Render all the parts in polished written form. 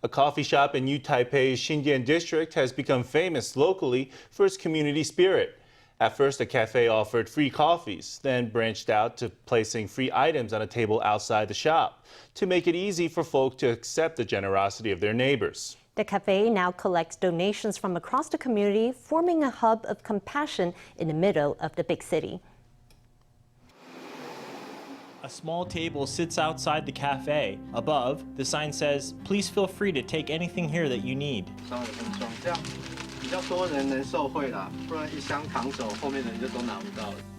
A coffee shop in New Taipei's Xindian district has become famous locally for its community spirit. At first, the cafe offered free coffees, then branched out to placing free items on a table outside the shop to make it easy for folk to accept the generosity of their neighbors. The cafe now collects donations from across the community, forming a hub of compassion in the middle of the big city. A small table sits outside the cafe. Above, the sign says, "Please feel free to take anything here that you need."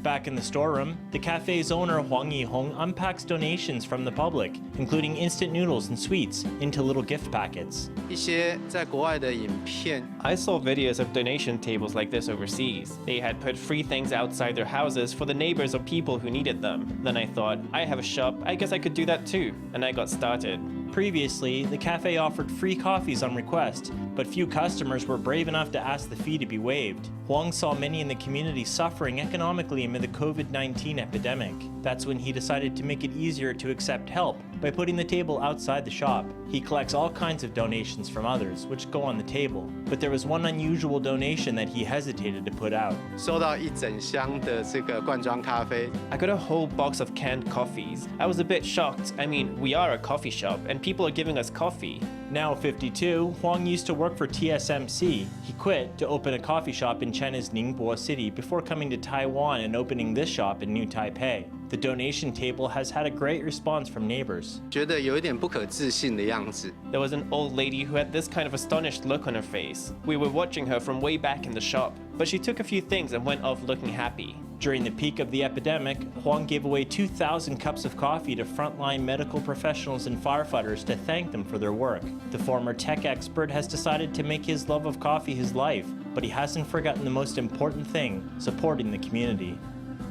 Back in the storeroom, the cafe's owner Huang I-hung unpacks donations from the public, including instant noodles and sweets, into little gift packets. I saw videos of donation tables like this overseas. They had put free things outside their houses for the neighbors or people who needed them. Then I thought, I have a shop, I guess I could do that too. And I got started. Previously, the cafe offered free coffees on request, but few customers were brave enough to ask the fee to be waived. Huang saw many in the community suffering economically amid the COVID-19 epidemic. That's when he decided to make it easier to accept help by putting the table outside the shop. He collects all kinds of donations from others, which go on the table. But there was one unusual donation that he hesitated to put out. I got a whole box of canned coffees. I was a bit shocked. I mean, we are a coffee shop, and people are giving us coffee. Now 52, Huang used to work for TSMC. He quit to open a coffee shop in China's Ningbo city before coming to Taiwan and opening this shop in New Taipei. The donation table has had a great response from neighbors. There was an old lady who had this kind of astonished look on her face. We were watching her from way back in the shop, but she took a few things and went off looking happy. During the peak of the epidemic, Huang gave away 2,000 cups of coffee to frontline medical professionals and firefighters to thank them for their work. The former tech expert has decided to make his love of coffee his life, but he hasn't forgotten the most important thing: supporting the community.